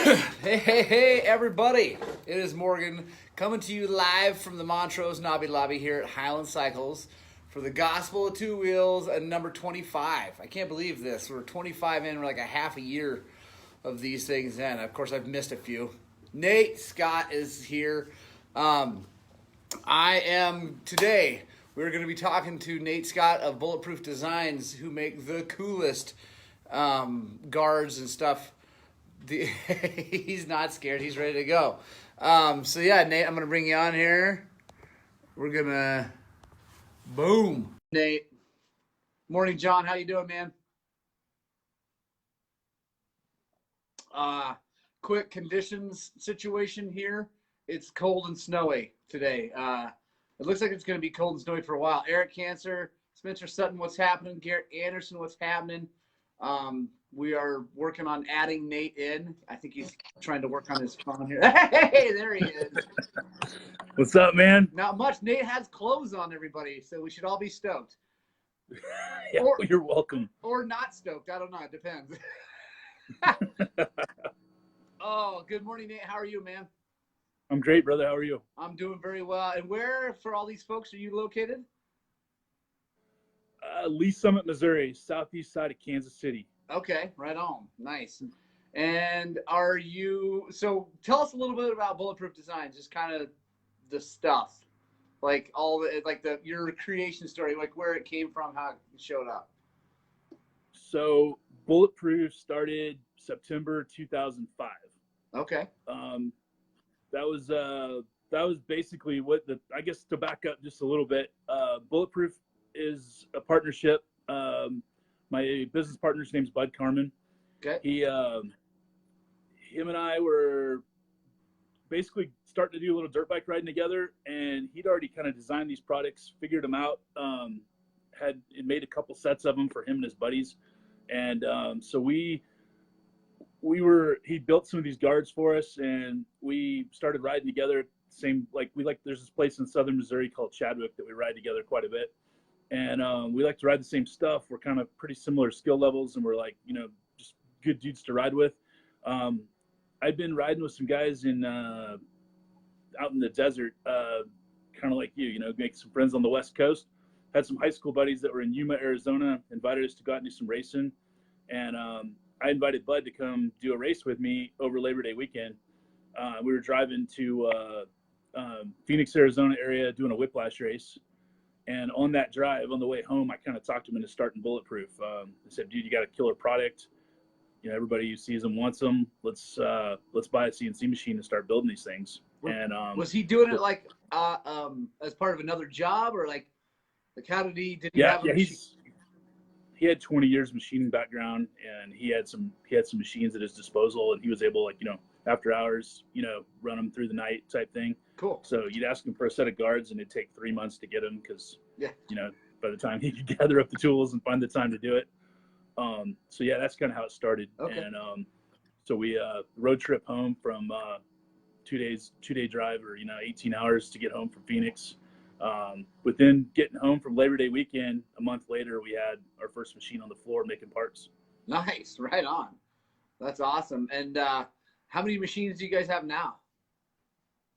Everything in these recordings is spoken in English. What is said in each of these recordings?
Hey, everybody. It is Morgan coming to you live from the Montrose Nobby Lobby here at Highland Cycles for the Gospel of Two Wheels and number 25. I can't believe this. We're 25 in, we're like a half a year of these things in. Of course, I've missed a few. Nate Scott is here. Today, we're going to be talking to Nate Scott of Bulletproof Designs, who make the coolest guards and stuff. He's not scared. He's ready to go. So yeah, Nate, I'm gonna bring you on here. We're gonna boom. Nate, morning, John. How you doing, man? Quick conditions situation here. It's cold and snowy today. It looks like it's gonna be cold and snowy for a while. Eric Cancer, Spencer Sutton, what's happening? Garrett Anderson, what's happening? We are working on adding Nate in. I think he's trying to work on his phone here. Hey, there he is. What's up, man? Not much. Nate has clothes on, everybody, so we should all be stoked. Yeah, you're welcome. Or not stoked. I don't know. It depends. Oh, good morning, Nate. How are you, man? I'm great, brother. How are you? I'm doing very well. And where, for all these folks, are you located? Lee Summit, Missouri, southeast side of Kansas City. Okay, right on. Nice. And so tell us a little bit about Bulletproof Designs, just kind of the stuff, like your creation story, like where it came from, how it showed up. So Bulletproof started September 2005. Okay. That was basically I guess to back up just a little bit, Bulletproof is a partnership. My business partner's name's Bud Carmen. Okay. Him and I were basically starting to do a little dirt bike riding together, and he'd already kind of designed these products, figured them out, had made a couple sets of them for him and his buddies, and so he built some of these guards for us, and we started riding together. There's this place in southern Missouri called Chadwick that we ride together quite a bit. And we like to ride the same stuff. We're kind of pretty similar skill levels, and we're like, just good dudes to ride with. I'd been riding with some guys out in the desert, kind of like you, make some friends on the West Coast. Had some high school buddies that were in Yuma, Arizona, invited us to go out and do some racing. And I invited Bud to come do a race with me over Labor Day weekend. We were driving to Phoenix, Arizona area, doing a whiplash race. And on that drive, on the way home, I kind of talked him into starting Bulletproof. I said, dude, you got a killer product. Everybody who sees them wants them. Let's buy a CNC machine and start building these things. And was he doing it like as part of another job, or like how did he have a machine? He had 20 years machining background, and he had some machines at his disposal, and he was able, after hours, run them through the night type thing. Cool. So you'd ask him for a set of guards, and it'd take 3 months to get them because, yeah, by the time he could gather up the tools and find the time to do it. So yeah, that's kind of how it started. Okay. And so we road trip home from 2-day drive, or 18 hours to get home from Phoenix. Within getting home from Labor Day weekend, a month later, we had our first machine on the floor making parts. Nice, right on. That's awesome. And how many machines do you guys have now?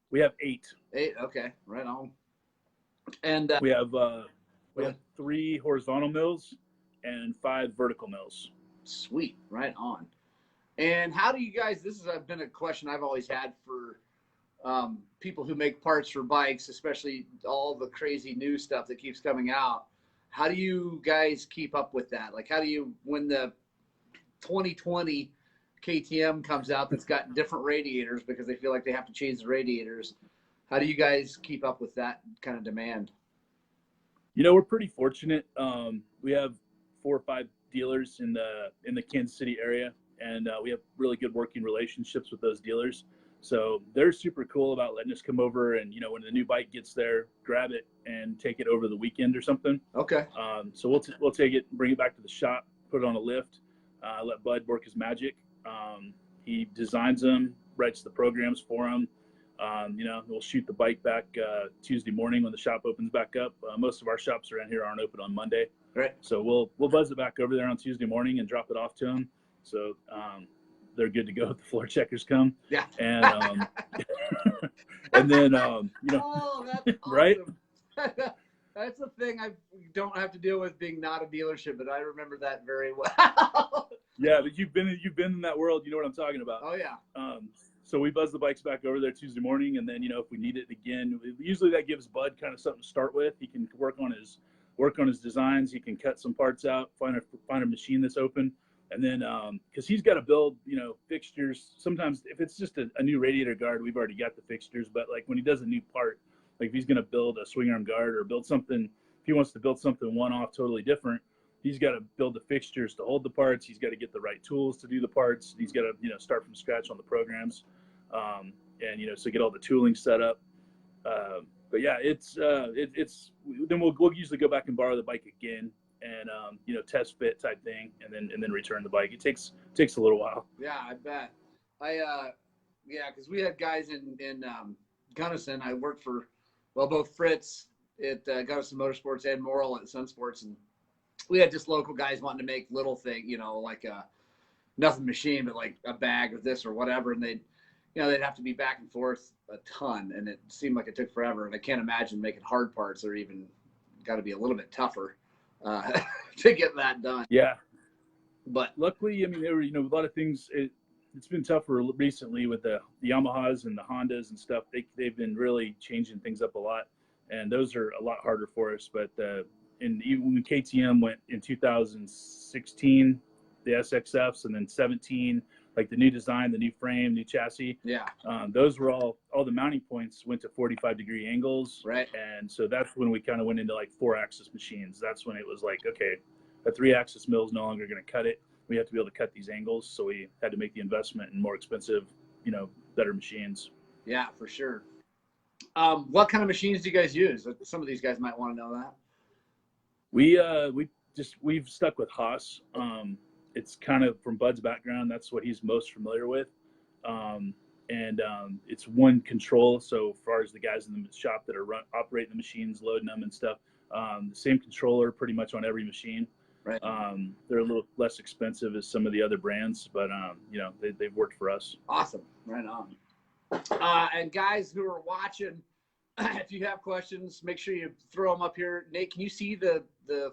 We have 8. 8, okay, right on. And we have 3 horizontal mills and 5 vertical mills. Sweet, right on. And how do you guys? This has been a question I've always had for people who make parts for bikes, especially all the crazy new stuff that keeps coming out. How do you guys keep up with that? Like, how do you, when the 2020 KTM comes out that's got different radiators because they feel like they have to change the radiators, how do you guys keep up with that kind of demand? We're pretty fortunate. We have 4 or 5 dealers in the Kansas City area, and we have really good working relationships with those dealers. So they're super cool about letting us come over and, when the new bike gets there, grab it and take it over the weekend or something. Okay. So we'll take it, bring it back to the shop, put it on a lift, let Bud work his magic. He designs them, writes the programs for them. We'll shoot the bike back Tuesday morning when the shop opens back up. Most of our shops around here aren't open on Monday. Right. So we'll buzz it back over there on Tuesday morning and drop it off to him. So they're good to go if the floor checkers come. Yeah. And and then you know, oh, that's right? awesome. That's the thing I don't have to deal with being not a dealership, but I remember that very well. Yeah, but you've been in that world. You know what I'm talking about. Oh yeah. So we buzz the bikes back over there Tuesday morning, and then, you know, if we need it again, usually that gives Bud kind of something to start with. He can work on his designs. He can cut some parts out, find a machine that's open, and then because he's got to build, you know, fixtures. Sometimes if it's just a new radiator guard, we've already got the fixtures. But like when he does a new part, like if he's going to build a swing arm guard or build something, if he wants to build something one-off totally different, he's got to build the fixtures to hold the parts. He's got to get the right tools to do the parts. He's got to, you know, start from scratch on the programs, and, you know, so get all the tooling set up. But yeah, it's then we'll usually go back and borrow the bike again, and you know, test fit type thing, and then return the bike. It takes a little while. Yeah, I bet. Yeah, because we had guys in Gunnison. I worked for, well, both Fritz at Gunnison Motorsports and Morrill at Sun Sports, and we had just local guys wanting to make little thing, you know, like nothing machine, but like a bag of this or whatever, and they'd have to be back and forth a ton, and it seemed like it took forever. And I can't imagine making hard parts or even got to be a little bit tougher to get that done. Yeah, but luckily, I mean, there were, you know, a lot of things. It's been tougher recently with the Yamahas and the Hondas and stuff. They've been really changing things up a lot, and those are a lot harder for us. But and even when KTM went in 2016, the SXFs, and then 17, like the new design, the new frame, new chassis. Yeah. Those were all the mounting points went to 45-degree angles. Right. And so that's when we kind of went into like 4-axis machines. That's when it was like, okay, a 3-axis mill is no longer going to cut it. We have to be able to cut these angles. So we had to make the investment in more expensive, you know, better machines. Yeah, for sure. What kind of machines do you guys use? Some of these guys might want to know that. We've stuck with Haas. It's kind of from Bud's background. That's what he's most familiar with. It's one control. So as far as the guys in the shop that are operating the machines, loading them and stuff, the same controller pretty much on every machine. Right. They're a little less expensive as some of the other brands, but you know, they've worked for us. Awesome. Right on. And guys who are watching, if you have questions, make sure you throw them up here. Nate, can you see the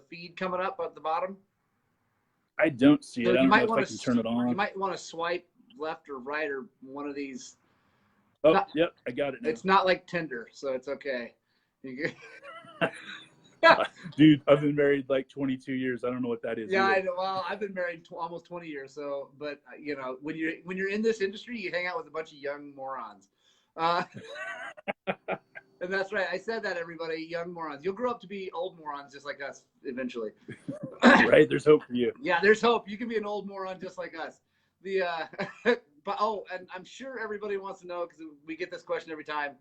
feed coming up at the bottom? I don't see it. I don't know if I can turn it on. You might want to swipe left or right or one of these. Oh, yep, I got it now. It's not like Tinder, so it's okay. Dude, I've been married like 22 years. I don't know what that is. Yeah, I know. Well, I've been married almost 20 years. So, but you know, when you're in this industry, you hang out with a bunch of young morons. And that's right. I said that, everybody, young morons. You'll grow up to be old morons just like us eventually. Right? There's hope for you. Yeah, there's hope. You can be an old moron just like us. But and I'm sure everybody wants to know, because we get this question every time.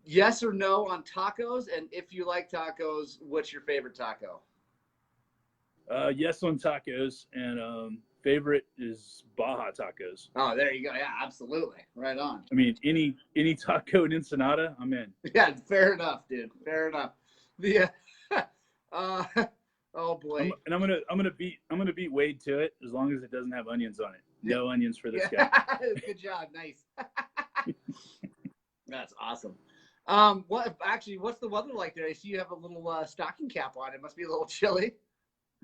Yes or no on tacos? And if you like tacos, what's your favorite taco? Yes on tacos, and favorite is Baja tacos. Oh, there you go. Yeah, absolutely. Right on. I mean, any taco in Ensenada, I'm in. Yeah, fair enough, dude. Fair enough. Oh boy. I'm gonna beat Wade to it as long as it doesn't have onions on it. No onions for this guy. Good job. Nice. That's awesome. What's the weather like there? I see you have a little stocking cap on. It must be a little chilly.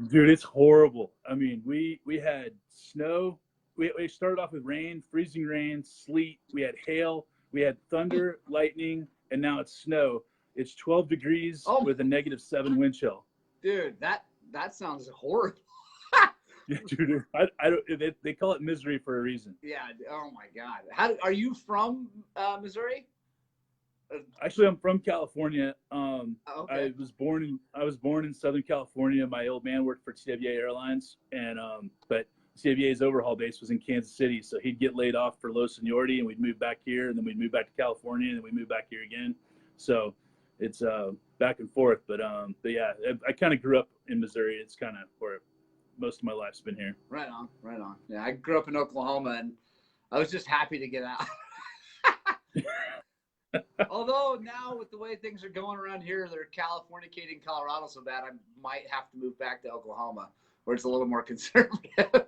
Dude, it's horrible. I mean, we had snow. We started off with rain, freezing rain, sleet. We had hail. We had thunder, lightning, and now it's snow. It's 12 degrees with a -7 wind chill. Dude, that sounds horrible. Yeah, dude. I don't. They call it misery for a reason. Yeah. Oh my God. Are you from Missouri? Actually, I'm from California. Okay. I was born in Southern California. My old man worked for TWA Airlines, and but TWA's overhaul base was in Kansas City, so he'd get laid off for low seniority, and we'd move back here, and then we'd move back to California, and then we'd move back here again. So it's back and forth. But yeah, I kind of grew up in Missouri. It's kind of where most of my life's been here. Right on, right on. Yeah, I grew up in Oklahoma, and I was just happy to get out. Although now with the way things are going around here, they're Californicating Colorado so bad, I might have to move back to Oklahoma, where it's a little more conservative.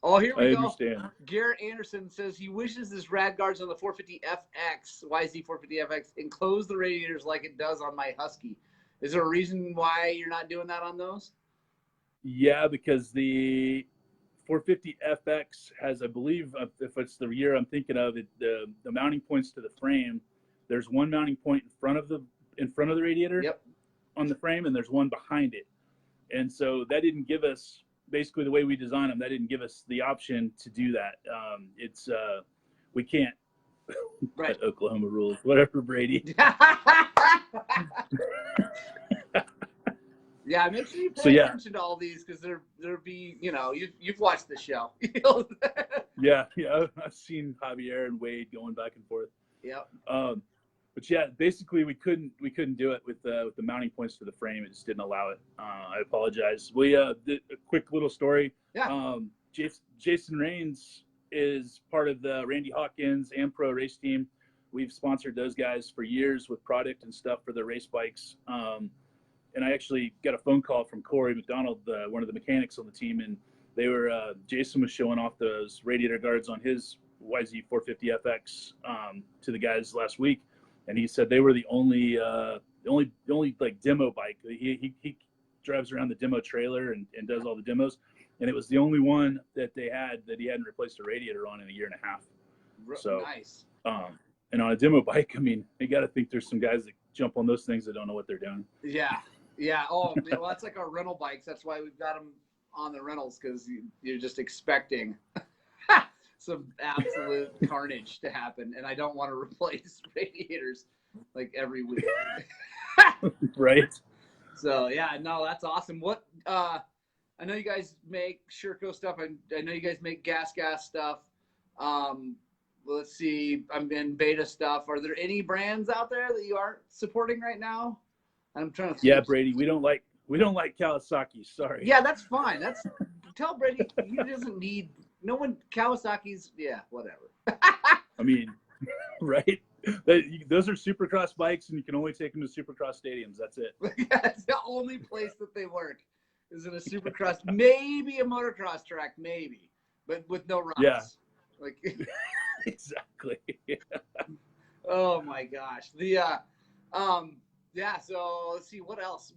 Oh, here we I go. understand. Garrett Anderson says he wishes his rad guards on the 450FX, YZ450FX, enclose the radiators like it does on my Husky. Is there a reason why you're not doing that on those? Yeah, because the 450FX has, I believe, if it's the year I'm thinking of, the mounting points to the frame. There's one mounting point in front of the radiator. Yep. On the frame, and there's one behind it. And so that didn't give us, basically the way we design them, that didn't give us the option to do that. We can't. Right. Oklahoma rules, whatever, Brady. Yeah, make sure you pay attention to all these, because there'll be, you've watched the show. Yeah, I've seen Javier and Wade going back and forth. Yep. But yeah, basically we couldn't do it with the mounting points to the frame. It just didn't allow it. I apologize. We did a quick little story. Yeah. Jason Rains is part of the Randy Hawkins and Pro race team. We've sponsored those guys for years with product and stuff for their race bikes. And I actually got a phone call from Corey McDonald, one of the mechanics on the team, and they were Jason was showing off those radiator guards on his YZ450FX to the guys last week. And he said they were the only like demo bike. He drives around the demo trailer and does all the demos, and it was the only one that they had that he hadn't replaced a radiator on in a year and a half. So nice. And on a demo bike, I mean, you got to think there's some guys that jump on those things that don't know what they're doing. Yeah. Oh, well, that's like our rental bikes. That's why we've got them on the rentals, because you're just expecting some absolute carnage to happen, and I don't want to replace radiators like every week. Right. So yeah, no, that's awesome. What I know you guys make Sherco stuff. I know you guys make gas stuff. Let's see, I'm in Beta stuff. Are there any brands out there that you aren't supporting right now? I'm trying to see. Yeah, Brady, we don't like Kawasaki. Sorry. Yeah, that's fine. Tell Brady he doesn't need no one. Kawasaki's, yeah, whatever. I mean, right? Those are Supercross bikes, and you can only take them to Supercross stadiums. That's it. That's the only place that they work, is in a Supercross, maybe a motocross track, maybe, but with no rocks. Yeah. Like exactly. Oh my gosh. Yeah. So let's see what else.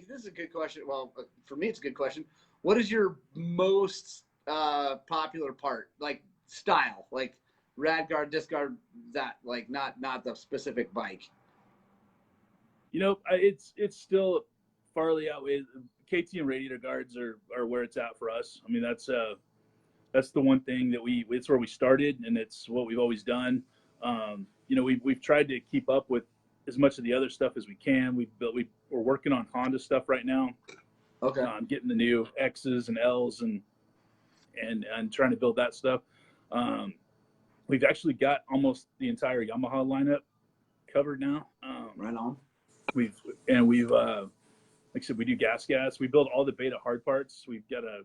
This is a good question. Well, for me, it's a good question. What is your most popular part? Like style, like rad guard, disc guard, that, like not the specific bike. It's still farly outweighs. KTM radiator guards are where it's at for us. I mean, that's the one thing that it's where we started, and it's what we've always done. We've tried to keep up with as much of the other stuff as we can. We're working on Honda stuff right now. Okay. Getting the new X's and L's and trying to build that stuff. We've actually got almost the entire Yamaha lineup covered now. Right on. We've like I said, we do gas. We build all the Beta hard parts. We've got a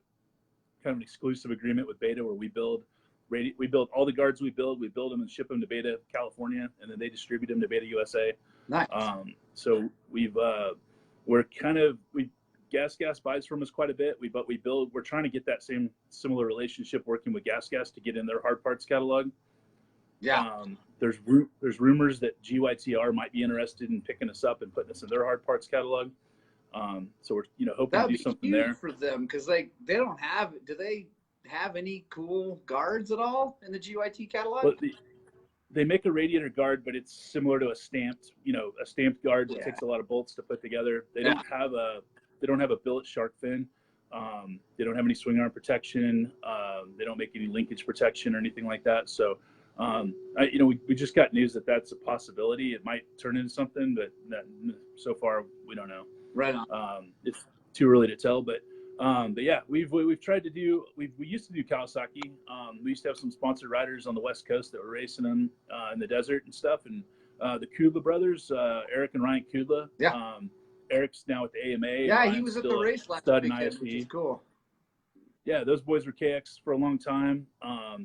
kind of an exclusive agreement with Beta where we build all the guards we build them and ship them to Beta California, and then they distribute them to Beta USA. Nice. So Gas buys from us quite a bit. We're trying to get that similar relationship working with Gas to get in their hard parts catalog. Yeah. There's rumors that GYTR might be interested in picking us up and putting us in their hard parts catalog. So we're hoping to do something there for them, because they don't have. Do they have any cool guards at all in the GYT catalog? Well, they make a radiator guard, but it's similar to a stamped guard that takes a lot of bolts to put together. They don't have a billet shark fin. They don't have any swing arm protection. They don't make any linkage protection or anything like that. So, we just got news that that's a possibility. It might turn into something, but so far we don't know. Right on. It's too early to tell, but yeah, we've tried to do. We used to do Kawasaki. We used to have some sponsored riders on the West Coast that were racing them in the desert and stuff. And the Kudla brothers, Eric and Ryan Kudla. Yeah. Eric's now with the AMA. Yeah, he was at the race last weekend, which is cool. Yeah, those boys were KX for a long time.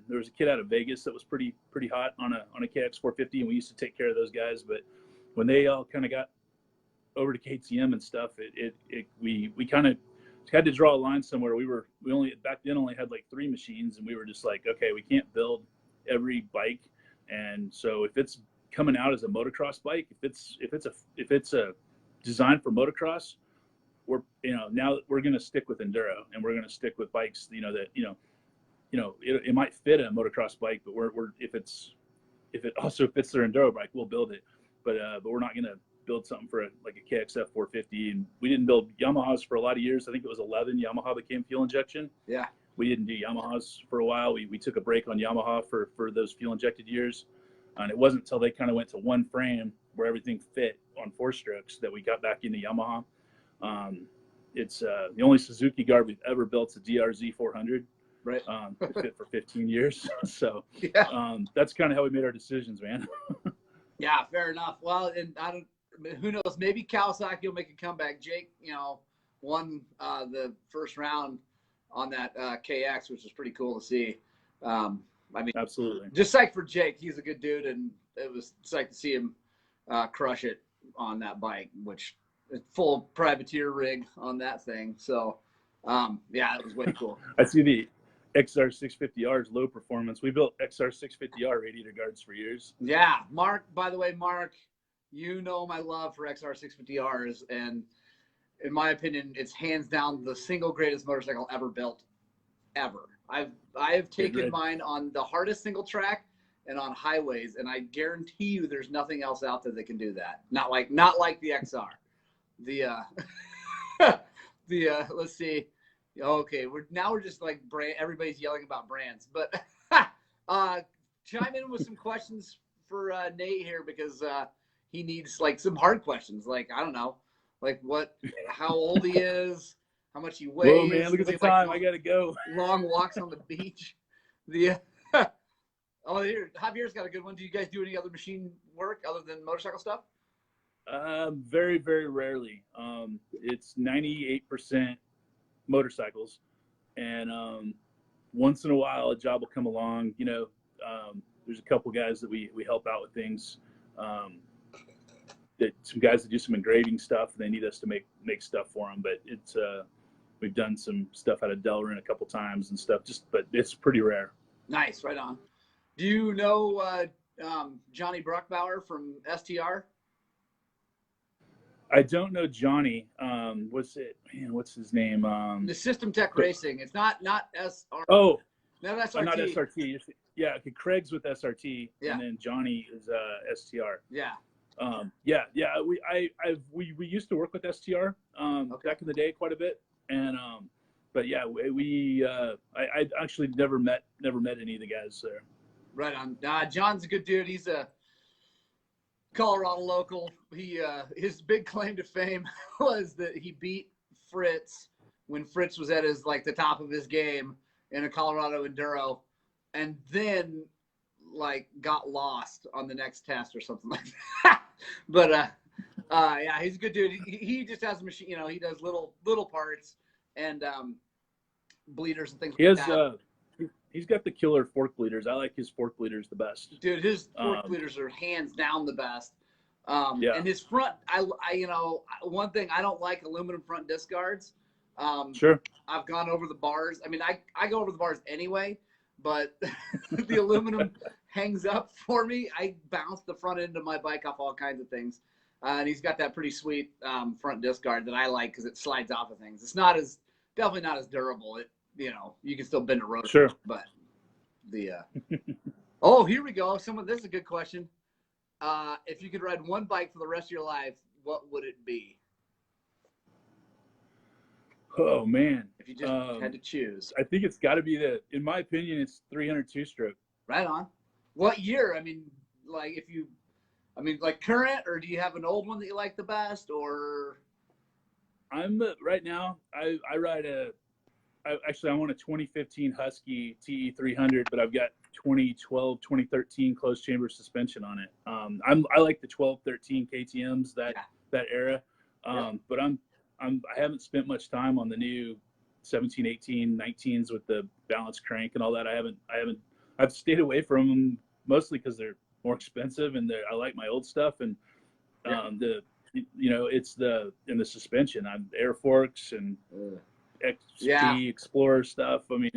There was a kid out of Vegas that was pretty hot on a KX 450, and we used to take care of those guys. But when they all kind of got over to KTM and stuff, we kind of had to draw a line somewhere. We only back then only had like 3 machines, and we were just like, okay, we can't build every bike. And so if it's coming out as a motocross bike, if it's a design for motocross, now we're going to stick with enduro, and we're going to stick with bikes, it might fit a motocross bike, but if it also fits their enduro bike, we'll build it. But we're not going to build something for a KXF 450. And we didn't build Yamahas for a lot of years. I think it was 11 Yamaha became fuel injection. Yeah. We didn't do Yamahas for a while. We took a break on Yamaha for those fuel injected years. And it wasn't until they kind of went to one frame where everything fit on 4-strokes that we got back into Yamaha. It's the only Suzuki guard we've ever built, a DRZ 400. Right. It fit for 15 years. So that's kind of how we made our decisions, man. Yeah, fair enough. Well, and who knows? Maybe Kawasaki will make a comeback. Jake, won the first round on that KX, which was pretty cool to see. Absolutely. Just psyched for Jake. He's a good dude, and it was psyched to see him crush it on that bike, which is full privateer rig on that thing. So, it was way cool. I see the XR650R's low performance. We built XR650R radiator guards for years. Yeah, Mark. By the way, Mark, my love for XR650Rs, and in my opinion, it's hands down the single greatest motorcycle ever built, ever. I have taken mine on the hardest single track and on highways, and I guarantee you, there's nothing else out there that can do that. Not like the XR. Let's see. Okay, we're just like everybody's yelling about brands, but chime in with some questions for Nate here, because he needs like some hard questions. Like, I don't know, like how old he is, how much he weighs. Whoa, man, look at the time. I gotta go. Long walks on the beach. Javier's got a good one. Do you guys do any other machine work other than motorcycle stuff? Very, very rarely. It's 98% motorcycles, and once in a while a job will come along. There's a couple guys that we help out with things. Some guys that do some engraving stuff, and they need us to make stuff for them. But it's we've done some stuff out of Delrin a couple times and stuff. But it's pretty rare. Nice, right on. Do you know Johnny Bruckbauer from STR? I don't know Johnny. What's his name? The System Tech Racing. It's not SR. Oh, not SRT. Not SRT. Yeah, Craig's with SRT, and then Johnny is STR. Yeah. We used to work with STR back in the day quite a bit, and but yeah, I actually never met any of the guys there. Right on. John's a good dude. He's a Colorado local. His big claim to fame was that he beat Fritz when Fritz was at the top of his game in a Colorado enduro, and then got lost on the next test or something like that. But he's a good dude. He just has a machine. He does little parts and bleeders and things like that. He's got the killer fork bleeders. I like his fork bleeders the best. Dude, his fork bleeders are hands down the best. And his front, one thing, I don't like aluminum front disc guards. Sure. I've gone over the bars. I mean, I go over the bars anyway, but the aluminum hangs up for me. I bounce the front end of my bike off all kinds of things. And he's got that pretty sweet front disc guard that I like because it slides off of things. It's definitely not as durable. You can still bend a rotor. Sure. But oh, here we go. This is a good question. If you could ride one bike for the rest of your life, what would it be? Oh man. If you just had to choose. I think it's got to be in my opinion, it's 302 stroke. Right on. What year? Current, or do you have an old one that you like the best, or? I'm right now, I ride I want a 2015 Husky TE 300, but I've got 2012, 2013 closed chamber suspension on it. I like the 12, 13 KTMs that era. But I haven't spent much time on the new 17, 18, 19s with the balanced crank and all that. I've stayed away from them mostly because they're more expensive, and I like my old stuff, and it's the suspension. I'm air forks and Yeah. XP Explorer stuff. I mean,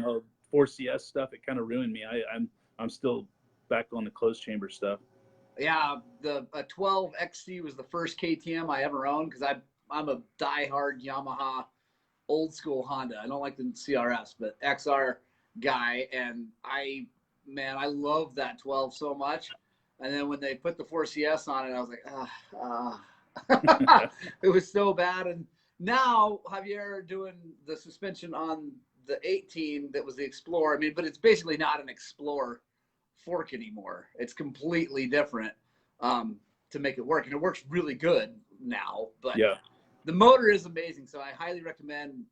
4CS stuff. It kind of ruined me. I'm still back on the closed chamber stuff. Yeah, the 12 XC was the first KTM I ever owned because I'm a diehard Yamaha old school Honda. I don't like the CRS, but XR guy, and I love that 12 so much. And then when they put the 4CS on it, I was like, it was so bad. And now Javier doing the suspension on the 18 that was the Explorer. I mean, but it's basically not an Explorer fork anymore. It's completely different to make it work, and it works really good now. But yeah, the motor is amazing, so I highly recommend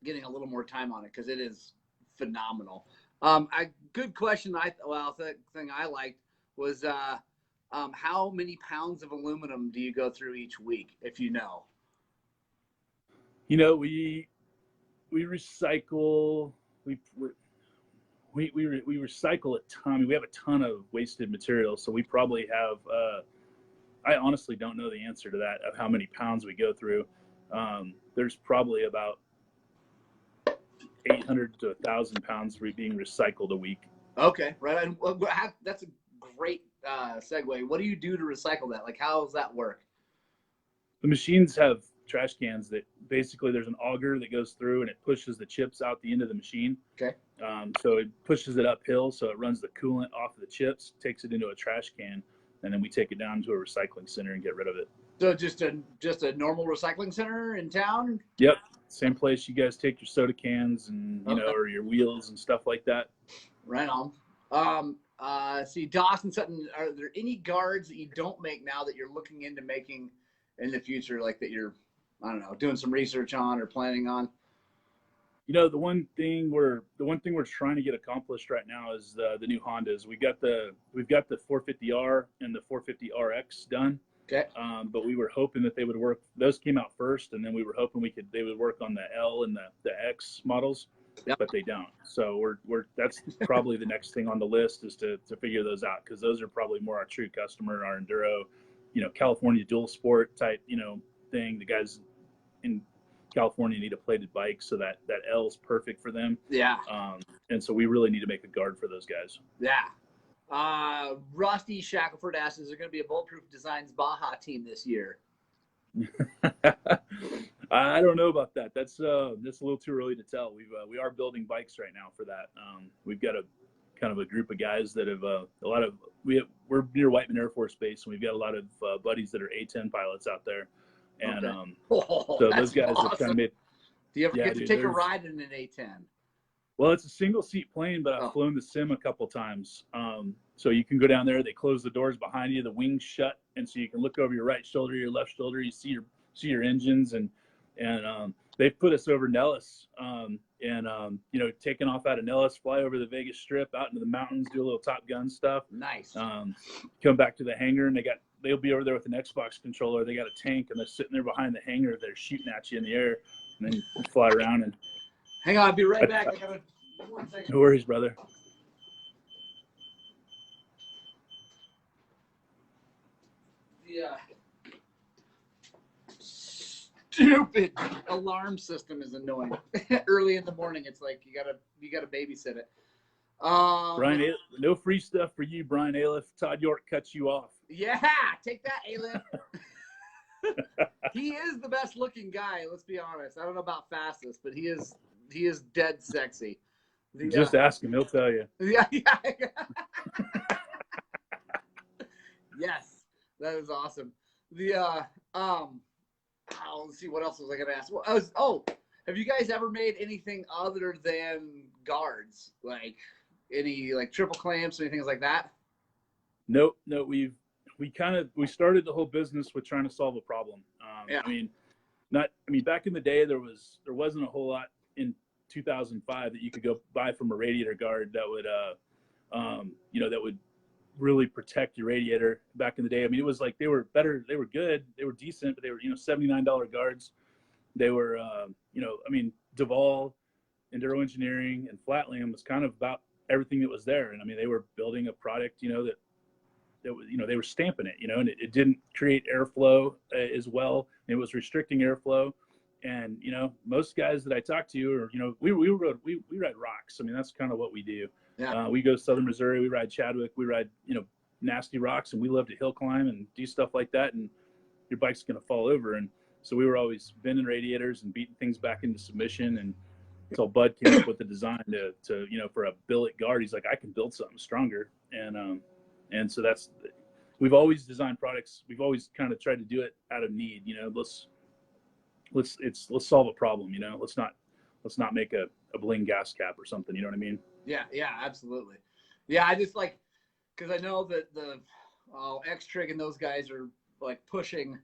getting a little more time on it because it is phenomenal. A good question. The thing I liked was how many pounds of aluminum do you go through each week, if you know? You know, we recycle. We recycle a ton. We have a ton of wasted material, so we probably have. I honestly don't know the answer to that of how many pounds we go through. There's probably about 800 to 1,000 pounds being recycled a week. Okay, right. And that's a great segue. What do you do to recycle that? Like, how does that work? The machines have trash cans that basically there's an auger that goes through and it pushes the chips out the end of the machine. Okay. So it pushes it uphill, so it runs the coolant off of the chips, takes it into a trash can, and then we take it down to a recycling center and get rid of it. So just a normal recycling center in town? Yep. Same place you guys take your soda cans and you know, or your wheels and stuff like that. Right on. See, Dawson Sutton, are there any guards that you don't make now that you're looking into making in the future, like that you're, I don't know, doing some research on or planning on? You know, the one thing we're trying to get accomplished right now is the new Hondas. We've got the 450R and the 450RX done. Okay. But we were hoping that they would work. Those came out first, and then we were hoping they would work on the L and the X models. Yep. But they don't. So that's probably the next thing on the list is to figure those out, because those are probably more our true customer, our enduro, you know, California dual sport type, you know, thing. The guys in California need a plated bike, so that L is perfect for them. Yeah. And so we really need to make a guard for those guys. Yeah. Rusty Shackelford asks, is there going to be a Bulletproof Designs Baja team this year? I don't know about that. That's a little too early to tell. We are building bikes right now for that. We've got a kind of a group of guys that have we're near Whiteman Air Force Base, and we've got a lot of buddies that are A-10 pilots out there. And so those guys awesome. have kind of made. Do you ever get to take a ride in an A-10? Well, it's a single seat plane, but I've flown the sim a couple times. So you can go down there. They close the doors behind you. The wings shut, and so you can look over your right shoulder, your left shoulder. You see your engines, and they've put us over Nellis, you know, taking off out of Nellis, fly over the Vegas Strip, out into the mountains, do a little Top Gun stuff. Nice. Come back to the hangar, and they'll be over there with an Xbox controller. They got a tank, and they're sitting there behind the hangar. They're shooting at you in the air, and then you fly around and. Hang on, I'll be right back. I gotta, 1 second. No worries, brother. The stupid alarm system is annoying. Early in the morning, it's like you gotta babysit it. Brian, no free stuff for you, Brian Aliff. Todd York cuts you off. Yeah, take that, Aliff. He is the best looking guy. Let's be honest. I don't know about fastest, but he is dead sexy. Just ask him; he'll tell you. Yeah. Yes, that is awesome. Let's see, what else was I gonna ask? Have you guys ever made anything other than guards, like any like triple clamps or anything like that? No. We started the whole business with trying to solve a problem. Yeah. Back in the day, there wasn't a whole lot in 2005 that you could go buy from a radiator guard that would, that would really protect your radiator. Back in the day, it was like they were better, they were good, they were decent, but they were $79 guards. They were, Duval, Enduro Engineering, and Flatland was kind of about everything that was there. And they were building a product, that was, they were stamping it, and it didn't create airflow as well. It was restricting airflow. And, you know, most guys that I talk to are, you know, we ride rocks. I mean, that's kind of what we do. Yeah. We go to Southern Missouri, we ride Chadwick, we ride, you know, nasty rocks, and we love to hill climb and do stuff like that. And your bike's going to fall over. And so we were always bending radiators and beating things back into submission. And until Bud came up with the design to, you know, for a billet guard, he's like, I can build something stronger. And so we've always designed products. We've always kind of tried to do it out of need, you know, let's solve a problem, you know, let's not make a bling gas cap or something. You know what I mean? Yeah, absolutely. Yeah, I just like, because I know that the X-Trig and those guys are like pushing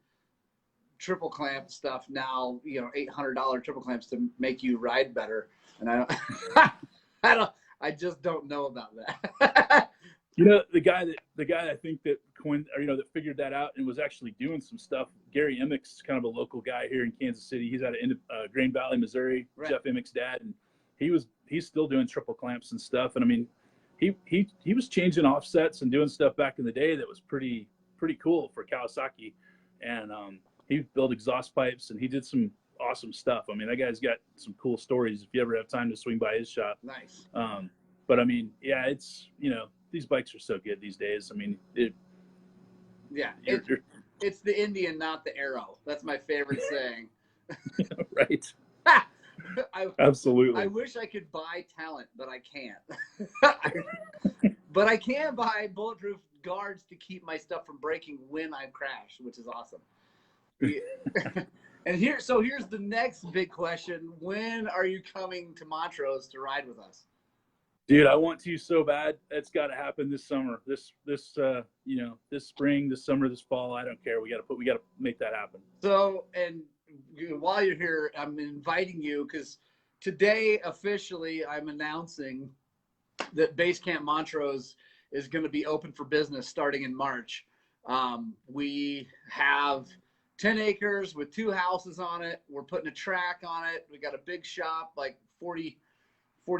triple clamp stuff now, you know, $800 triple clamps to make you ride better. And I just don't know about that. You know, the guy I think that coined, or, you know, that figured that out and was actually doing some stuff, Gary Emick's kind of a local guy here in Kansas City. He's out of Grain Valley, Missouri, right. Jeff Emick's dad. And he's still doing triple clamps and stuff. And I mean, he was changing offsets and doing stuff back in the day that was pretty cool for Kawasaki. And he built exhaust pipes and he did some awesome stuff. I mean, that guy's got some cool stories if you ever have time to swing by his shop. Nice. But I mean, yeah, it's, you know, these bikes are so good these days. I mean, it's the Indian, not the arrow. That's my favorite saying. Right. Absolutely. I wish I could buy talent, but I can't. But I can buy bulletproof guards to keep my stuff from breaking when I crash, which is awesome. And here's the next big question. When are you coming to Montrose to ride with us? Dude, I want to so bad. It's got to happen this summer. This you know, this spring, this summer, this fall. I don't care. We got to make that happen. So, and while you're here, I'm inviting you because today officially I'm announcing that Base Camp Montrose is going to be open for business starting in March. We have 10 acres with 2 houses on it. We're putting a track on it. We got a big shop, like 40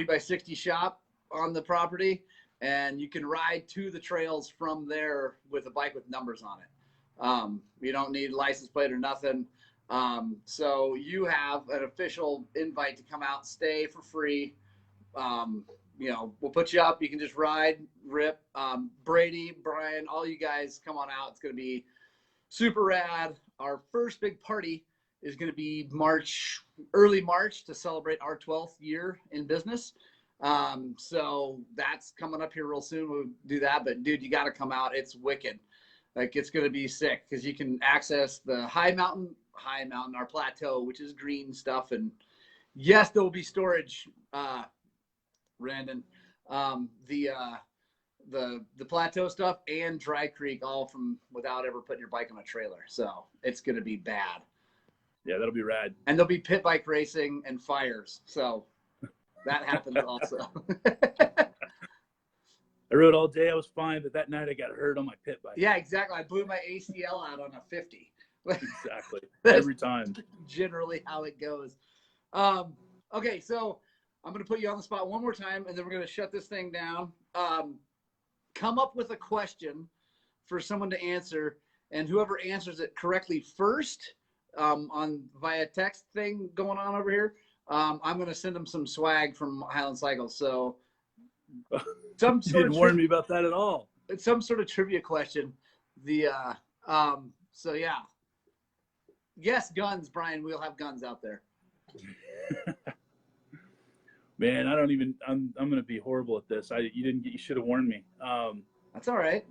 by 60 shop on the property, and you can ride to the trails from there with a bike with numbers on it. You don't need a license plate or nothing. So you have an official invite to come out, stay for free. You know, we'll put you up. You can just ride, rip. Brady, Brian, all you guys come on out. It's going to be super rad. Our first big party is going to be early March to celebrate our 12th year in business. So that's coming up here real soon. We'll do that, but dude, you got to come out. It's wicked. Like, it's going to be sick because you can access the high mountain, our plateau, which is green stuff. And yes, there will be storage, Brandon, the plateau stuff and Dry Creek, all from without ever putting your bike on a trailer. So it's going to be bad. Yeah, that'll be rad. And there'll be pit bike racing and fires. So that happens also. I rode all day. I was fine, but that night I got hurt on my pit bike. Yeah, exactly. I blew my ACL out on a 50. Exactly. Every time. Generally how it goes. Okay, so I'm going to put you on the spot one more time, and then we're going to shut this thing down. Come up with a question for someone to answer, and whoever answers it correctly first on via text thing going on over here, I'm going to send them some swag from Highland Cycles. So you didn't warn me about that at all. It's some sort of trivia question. So yeah. Yes, guns, Brian. We'll have guns out there. Man, I'm going to be horrible at this. You should have warned me. That's all right.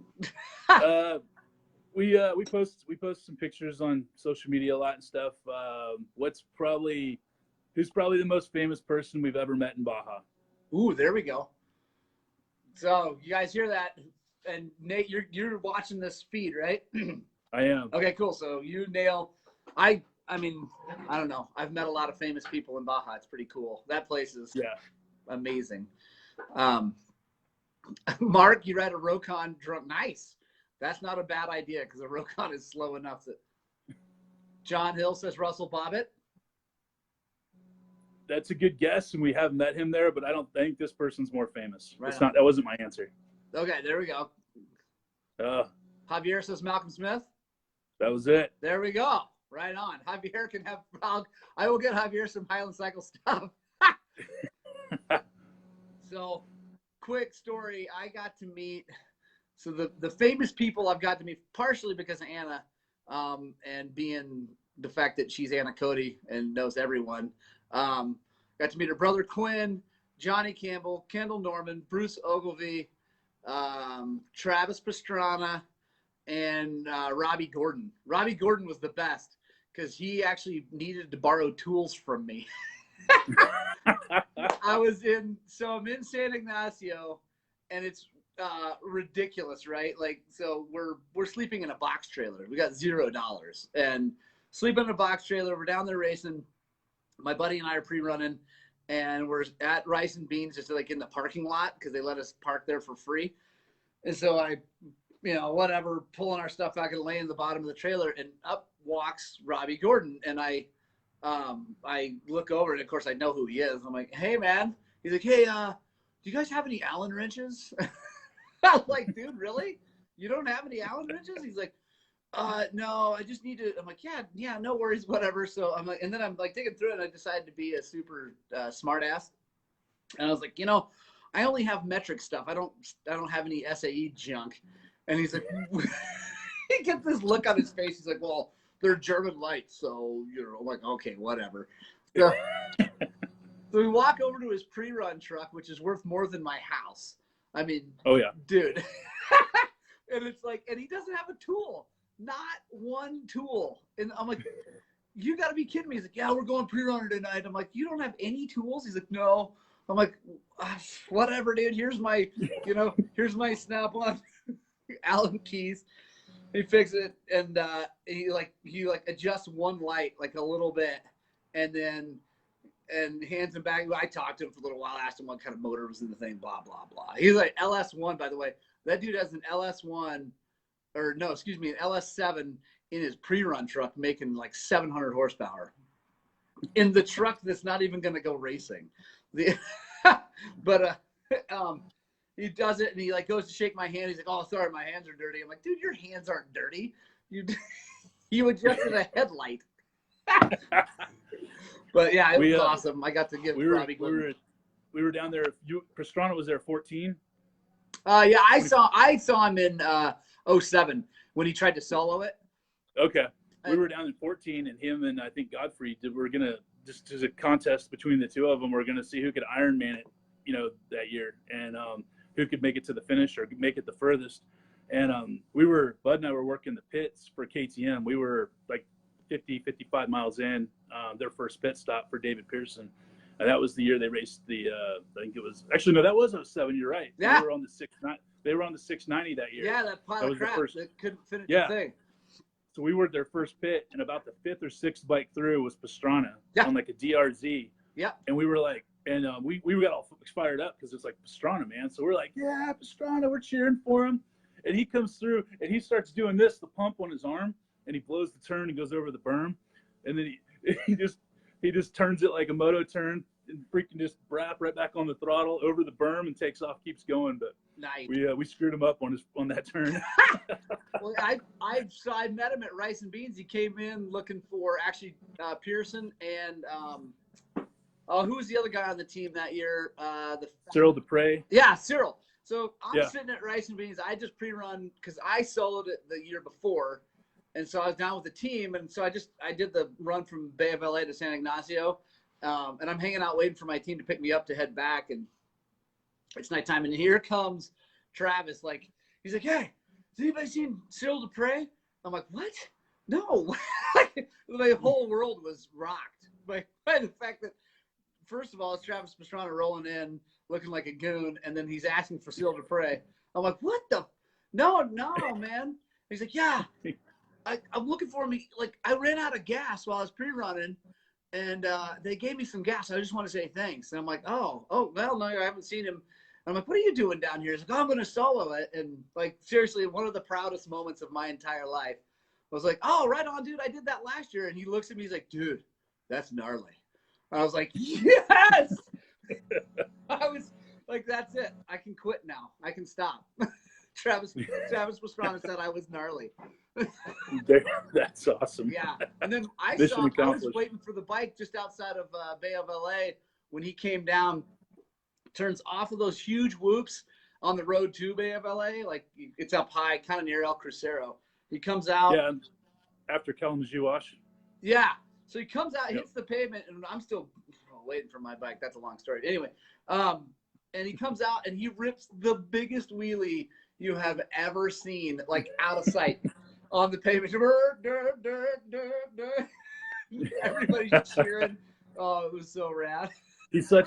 We post some pictures on social media a lot and stuff. Who's probably the most famous person we've ever met in Baja? Ooh, there we go. So you guys hear that? And Nate, you're watching this feed, right? I am. Okay, cool. So you nail. I mean, I don't know. I've met a lot of famous people in Baja. It's pretty cool. That place is amazing. Mark, you ride a Rokon drunk. Nice. That's not a bad idea because a Rokon is slow enough that. John Hill says Russell Bobbitt. That's a good guess, and we have met him there, but I don't think this person's more famous. Right. That wasn't my answer. Okay, there we go. Javier says Malcolm Smith. That was it. There we go. Right on. Javier can have. I will get Javier some Highland Cycle stuff. So, quick story. I got to meet. So the famous people I've got to meet partially because of Anna, and being the fact that she's Anna Cody and knows everyone. Got to meet her brother Quinn, Johnny Campbell, Kendall Norman, Bruce Ogilvie, Travis Pastrana, and Robbie Gordon. Robbie Gordon was the best because he actually needed to borrow tools from me. I'm in San Ignacio, and it's ridiculous, right? Like, so we're sleeping in a box trailer. We got $0 and sleeping in a box trailer. We're down there racing. My buddy and I are pre-running, and we're at Rice and Beans, just like in the parking lot because they let us park there for free. And so I, whatever, pulling our stuff back and laying in the bottom of the trailer, and up walks Robbie Gordon, and I look over, and of course I know who he is. I'm like, hey man. He's like, hey, do you guys have any Allen wrenches? I'm like, dude, really? You don't have any Allen wrenches? He's like, no, I just need to. I'm like, yeah, no worries, whatever. So I'm like, and then I'm like digging through it, and I decided to be a super smart ass. And I was like, I only have metric stuff. I don't have any SAE junk. And he's like, he gets this look on his face. He's like, well, they're German lights, so I'm like, okay, whatever. So we walk over to his pre-run truck, which is worth more than my house. I mean, oh yeah, dude. And it's like, and he doesn't have a tool, not one tool. And I'm like, you got to be kidding me. He's like, yeah, we're going pre-runner tonight. I'm like, you don't have any tools? He's like, no. I'm like, whatever, dude. Here's my, here's my Snap-on Allen keys. He fixes it, and he adjusts one light like a little bit, and hands him back. I talked to him for a little while, asked him what kind of motor was in the thing, blah blah blah. He's like LS1, by the way. That dude has an LS1, or no, excuse me, an LS7 in his pre-run truck, making like 700 horsepower in the truck that's not even going to go racing. But he does it, and he like goes to shake my hand. He's like, oh, sorry, my hands are dirty. I'm like, dude, your hands aren't dirty. You adjusted a headlight. But yeah, it was awesome. I got to give Robbie Gordon. We were down there. Pastrana was there 14. Yeah, I saw him in 07 when he tried to solo it. Okay. We were down in 14, and him and I think Godfrey we're gonna just as a contest between the two of them. We're gonna see who could Ironman it, that year, and who could make it to the finish or make it the furthest. And Bud and I were working the pits for KTM. We were like 55 miles in, their first pit stop for David Pearson. And that was the year they raced the, I think it was, actually, no, that was 07. You're right. Yeah. They were on the 690 that year. Yeah, that pile of crap that couldn't finish the thing. So we were at their first pit, and about the 5th or 6th bike through was Pastrana on like a DRZ. Yeah. And we were like, and we got all fired up because it's like Pastrana, man. So we're like, yeah, Pastrana, we're cheering for him. And he comes through, and he starts doing the pump on his arm, and he blows the turn and goes over the berm. And then he just turns it like a moto turn and freaking just brap right back on the throttle over the berm and takes off, keeps going. But nice. We screwed him up on that turn. Well, I met him at Rice and Beans. He came in looking for actually Pearson and who was the other guy on the team that year? Cyril Dupre. Yeah, Cyril. So I'm sitting at Rice and Beans. I just pre-run because I soloed it the year before, and so I was down with the team, and so I did the run from Bay of LA to San Ignacio, and I'm hanging out waiting for my team to pick me up to head back, and it's nighttime, and here comes Travis. Like he's like, "Hey, has anybody seen Cyril Dupre?" I'm like, "What? No." My whole world was rocked by the fact that, first of all, it's Travis Pastrana rolling in looking like a goon, and then he's asking for Cyril Dupre. I'm like, what the? No, man. He's like, yeah, I'm looking for him. Like, I ran out of gas while I was pre-running, and they gave me some gas. I just want to say thanks. And I'm like, oh, well, no, I haven't seen him. And I'm like, what are you doing down here? He's like, oh, I'm going to solo it. And, like, seriously, one of the proudest moments of my entire life was like, oh, right on, dude. I did that last year. And he looks at me. He's like, dude, that's gnarly. I was like, yes. I was like, that's it. I can quit now. I can stop. Travis Pastrana said I was gnarly. That's awesome. Yeah, and then I Mission was accomplished. waiting for the bike just outside of Bay of LA when he came down, turns off of those huge whoops on the road to Bay of LA, like it's up high, kind of near El Crucero. He comes out. Yeah, after Kalamazoo Wash. Yeah, so he comes out, hits the pavement, and I'm still waiting for my bike. That's a long story. Anyway, and he comes out and he rips the biggest wheelie you have ever seen, like out of sight on the pavement. Everybody's cheering. Oh, it was so rad. He is a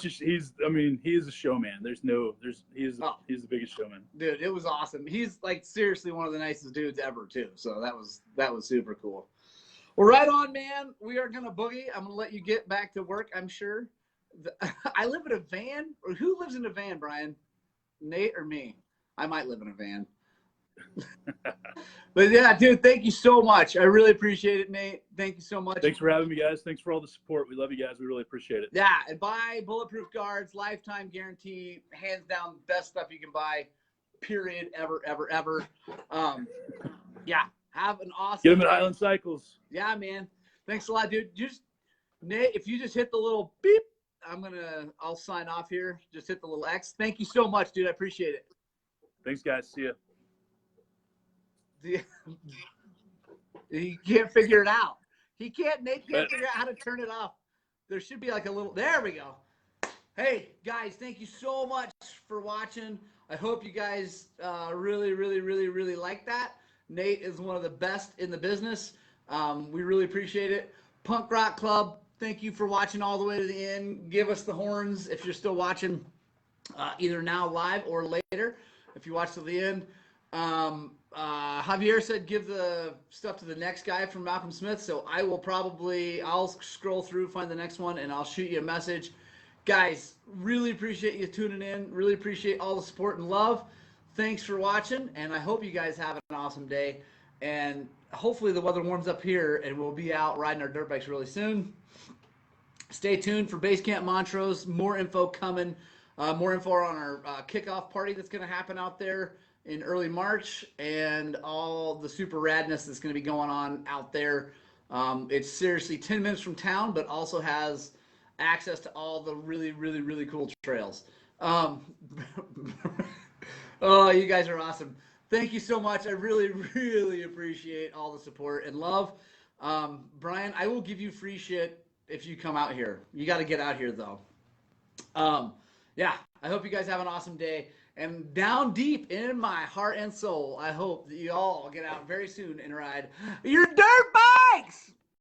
showman. He's the biggest showman. Dude, it was awesome. He's like seriously one of the nicest dudes ever too. So that was super cool. Well, right on, man. We are gonna boogie. I'm gonna let you get back to work, I'm sure. I live in a van. Or who lives in a van, Brian? Nate or me? I might live in a van. But yeah, dude, thank you so much. I really appreciate it, Nate. Thank you so much. Thanks for having me, guys. Thanks for all the support. We love you guys. We really appreciate it. Yeah, and buy Bulletproof guards, lifetime guarantee, hands down, best stuff you can buy, period, ever. Yeah, have an awesome Get them at day. Island Cycles. Yeah, man. Thanks a lot, dude. Nate, if you just hit the little beep, I'll sign off here. Just hit the little X. Thank you so much, dude. I appreciate it. Thanks, guys. See ya. He can't figure it out. Nate can't figure out how to turn it off. There should be like a little, there we go. Hey, guys, thank you so much for watching. I hope you guys really like that. Nate is one of the best in the business. We really appreciate it. Punk Rock Club, thank you for watching all the way to the end. Give us the horns if you're still watching, either now live or later. If you watch to the end. Javier said give the stuff to the next guy from Malcolm Smith, so I'll scroll through, find the next one, and I'll shoot you a message. Guys, really appreciate you tuning in. Really appreciate all the support and love. Thanks for watching, and I hope you guys have an awesome day. And hopefully the weather warms up here, and we'll be out riding our dirt bikes really soon. Stay tuned for Basecamp Montrose. More info coming. More info on our kickoff party that's going to happen out there in early March, and all the super radness that's going to be going on out there. It's seriously 10 minutes from town, but also has access to all the really cool trails. Oh, you guys are awesome. Thank you so much. I really appreciate all the support and love. Brian, I will give you free shit if you come out here. You got to get out here though. Yeah, I hope you guys have an awesome day. And down deep in my heart and soul, I hope that you all get out very soon and ride your dirt bikes.